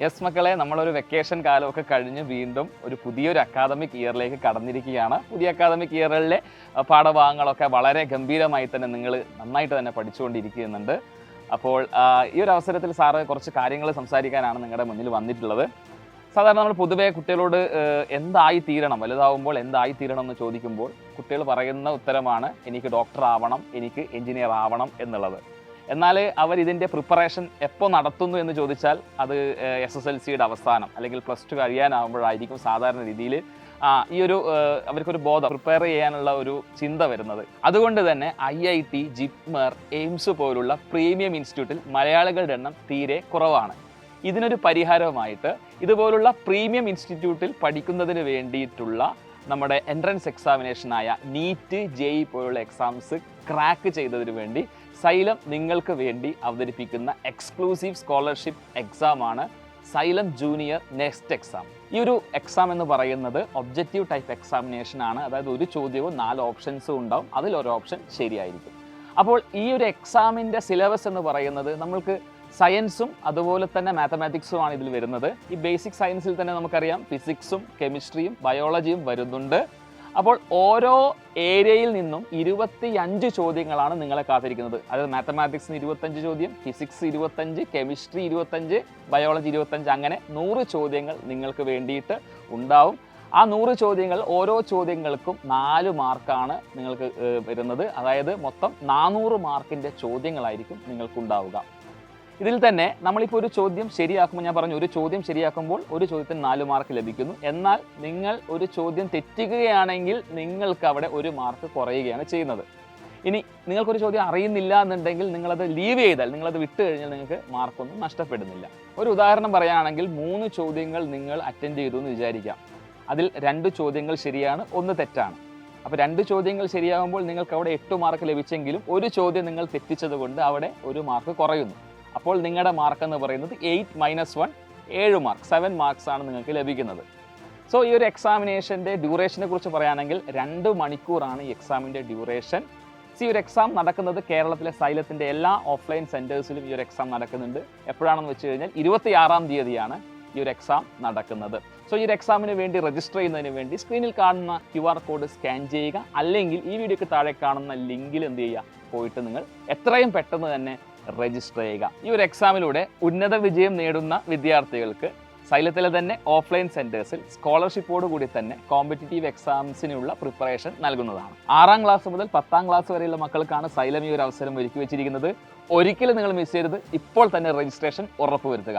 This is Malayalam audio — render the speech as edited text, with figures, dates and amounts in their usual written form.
യെസ് മക്കളെ, നമ്മളൊരു വെക്കേഷൻ കാലമൊക്കെ കഴിഞ്ഞ് വീണ്ടും ഒരു പുതിയൊരു അക്കാദമിക് ഇയറിലേക്ക് കടന്നിരിക്കുകയാണ്. പുതിയ അക്കാദമിക് ഇയറിലെ പാഠഭാഗങ്ങളൊക്കെ വളരെ ഗംഭീരമായി തന്നെ നിങ്ങൾ നന്നായിട്ട് തന്നെ പഠിച്ചുകൊണ്ടിരിക്കുന്നുണ്ട്. അപ്പോൾ ഈ ഒരു അവസരത്തിൽ സാറ് കുറച്ച് കാര്യങ്ങൾ സംസാരിക്കാനാണ് നിങ്ങളുടെ മുന്നിൽ വന്നിട്ടുള്ളത്. സാധാരണ നമ്മൾ പൊതുവേ കുട്ടികളോട് എന്തായി തീരണം, വലുതാവുമ്പോൾ എന്തായി തീരണം എന്ന് ചോദിക്കുമ്പോൾ കുട്ടികൾ പറയുന്ന ഉത്തരമാണ് എനിക്ക് ഡോക്ടർ ആവണം, എനിക്ക് എഞ്ചിനീയർ ആവണം എന്നുള്ളത്. എന്നാൽ അവരിതിൻ്റെ പ്രിപ്പറേഷൻ എപ്പോൾ നടത്തുന്നു എന്ന് ചോദിച്ചാൽ അത് SSLCയുടെ അവസാനം അല്ലെങ്കിൽ +2 കഴിയാനാകുമ്പോഴായിരിക്കും സാധാരണ രീതിയിൽ ഈ ഒരു അവർക്കൊരു ബോധം പ്രിപ്പയർ ചെയ്യാനുള്ള ഒരു ചിന്ത വരുന്നത്. അതുകൊണ്ട് തന്നെ IIT, ജിപ്മർ, എയിംസ് പോലുള്ള പ്രീമിയം ഇൻസ്റ്റിറ്റ്യൂട്ടിൽ മലയാളികളുടെ എണ്ണം തീരെ കുറവാണ്. ഇതിനൊരു പരിഹാരമായിട്ട് ഇതുപോലുള്ള പ്രീമിയം ഇൻസ്റ്റിറ്റ്യൂട്ടിൽ പഠിക്കുന്നതിന് വേണ്ടിയിട്ടുള്ള നമ്മുടെ എൻട്രൻസ് എക്സാമിനേഷനായ നീറ്റ്, JEE പോലുള്ള എക്സാംസ് ക്രാക്ക് ചെയ്തതിന് വേണ്ടി സൈലം നിങ്ങൾക്ക് വേണ്ടി അവതരിപ്പിക്കുന്ന എക്സ്ക്ലൂസീവ് സ്കോളർഷിപ്പ് എക്സാമാണ് സൈലം ജൂനിയർ നെക്സ്റ്റ് എക്സാം. ഈ ഒരു എക്സാം എന്ന് പറയുന്നത് ഒബ്ജക്റ്റീവ് ടൈപ്പ് എക്സാമിനേഷൻ ആണ്. അതായത് ഒരു ചോദ്യവും 4 ഓപ്ഷൻസും ഉണ്ടാവും, അതിലൊരു ഓപ്ഷൻ ശരിയായിരിക്കും. അപ്പോൾ ഈ ഒരു എക്സാമിൻ്റെ സിലബസ് എന്ന് പറയുന്നത് നമ്മൾക്ക് സയൻസും അതുപോലെ തന്നെ മാത്തമാറ്റിക്സുമാണ് ഇതിൽ വരുന്നത്. ഈ ബേസിക് സയൻസിൽ തന്നെ നമുക്കറിയാം ഫിസിക്സും കെമിസ്ട്രിയും ബയോളജിയും വരുന്നുണ്ട്. അപ്പോൾ ഓരോ ഏരിയയിൽ നിന്നും 25 ചോദ്യങ്ങളാണ് നിങ്ങളെ കാത്തിരിക്കുന്നത്. അതായത് മാത്തമാറ്റിക്സിന് 25 ചോദ്യം, ഫിസിക്സ് 25, കെമിസ്ട്രി 25, ബയോളജി 25, അങ്ങനെ 100 ചോദ്യങ്ങൾ നിങ്ങൾക്ക് വേണ്ടിയിട്ട് ഉണ്ടാവും. ആ 100 ചോദ്യങ്ങൾ ഓരോ ചോദ്യങ്ങൾക്കും 4 മാർക്കാണ് നിങ്ങൾക്ക് വരുന്നത്. അതായത് മൊത്തം 400 മാർക്കിൻ്റെ ചോദ്യങ്ങളായിരിക്കും നിങ്ങൾക്കുണ്ടാവുക. ഇതിൽ തന്നെ നമ്മളിപ്പോൾ ഒരു ചോദ്യം ശരിയാക്കുമ്പോൾ, ഞാൻ പറഞ്ഞു ഒരു ചോദ്യം ശരിയാക്കുമ്പോൾ ഒരു ചോദ്യത്തിന് 4 മാർക്ക് ലഭിക്കുന്നു. എന്നാൽ നിങ്ങൾ ഒരു ചോദ്യം തെറ്റിക്കുകയാണെങ്കിൽ നിങ്ങൾക്ക് അവിടെ 1 മാർക്ക് കുറയുകയാണ് ചെയ്യുന്നത്. ഇനി നിങ്ങൾക്കൊരു ചോദ്യം അറിയുന്നില്ല എന്നുണ്ടെങ്കിൽ നിങ്ങളത് ലീവ് ചെയ്താൽ, നിങ്ങളത് വിട്ട് കഴിഞ്ഞാൽ നിങ്ങൾക്ക് മാർക്കൊന്നും നഷ്ടപ്പെടുന്നില്ല. ഒരു ഉദാഹരണം പറയുകയാണെങ്കിൽ 3 ചോദ്യങ്ങൾ നിങ്ങൾ അറ്റൻഡ് ചെയ്തു എന്ന് വിചാരിക്കാം. അതിൽ 2 ചോദ്യങ്ങൾ ശരിയാണ്, 1 തെറ്റാണ്. അപ്പോൾ 2 ചോദ്യങ്ങൾ ശരിയാകുമ്പോൾ നിങ്ങൾക്ക് അവിടെ 8 മാർക്ക് ലഭിച്ചെങ്കിലും ഒരു ചോദ്യം നിങ്ങൾ തെറ്റിച്ചത് കൊണ്ട് അവിടെ 1 മാർക്ക് കുറയുന്നു. അപ്പോൾ നിങ്ങളുടെ മാർക്ക് എന്ന് പറയുന്നത് 8 - 1 7 മാർക്ക്, 7 മാർക്സ് ആണ് നിങ്ങൾക്ക് ലഭിക്കുന്നത്. സോ ഈ ഒരു എക്സാമിനേഷൻ്റെ ഡ്യൂറേഷനെ കുറിച്ച് പറയുകയാണെങ്കിൽ 2 മണിക്കൂറാണ് ഈ എക്സാമിൻ്റെ ഡ്യൂറേഷൻ. ഈ ഒരു എക്സാം നടക്കുന്നത് കേരളത്തിലെ സൈലത്തിൻ്റെ എല്ലാ ഓഫ്ലൈൻ സെൻറ്റേഴ്സിലും ഈ ഒരു എക്സാം നടക്കുന്നുണ്ട്. എപ്പോഴാണെന്ന് വെച്ച് കഴിഞ്ഞാൽ 26-ാം തീയതിയാണ് ഈ ഒരു എക്സാം നടക്കുന്നത്. സോ ഈ ഒരു എക്സാമിന് വേണ്ടി രജിസ്റ്റർ ചെയ്യുന്നതിന് വേണ്ടി സ്ക്രീനിൽ കാണുന്ന QR കോഡ് സ്കാൻ ചെയ്യുക, അല്ലെങ്കിൽ ഈ വീഡിയോയ്ക്ക് താഴെ കാണുന്ന ലിങ്കിൽ എന്ത് ചെയ്യുക, പോയിട്ട് നിങ്ങൾ എത്രയും പെട്ടെന്ന് തന്നെ രജിസ്റ്റർ ചെയ്യുക. ഈ ഒരു എക്സാമിലൂടെ ഉന്നത വിജയം നേടുന്ന വിദ്യാർത്ഥികൾക്ക് സൈലത്തിലെ തന്നെ ഓഫ്ലൈൻ സെൻറ്റേഴ്സിൽ സ്കോളർഷിപ്പോട് കൂടി തന്നെ കോമ്പറ്റീറ്റീവ് എക്സാംസിനുള്ള പ്രിപ്പറേഷൻ നൽകുന്നതാണ്. 6ാം ക്ലാസ് മുതൽ 10ാം ക്ലാസ് വരെയുള്ള മക്കൾക്കാണ് സൈലം ഈ ഒരു അവസരം ഒരുക്കി വെച്ചിരിക്കുന്നത്. ഒരിക്കലും നിങ്ങൾ മിസ് ചെയ്യരുത്. ഇപ്പോൾ തന്നെ രജിസ്ട്രേഷൻ ഉറപ്പുവരുത്തുക.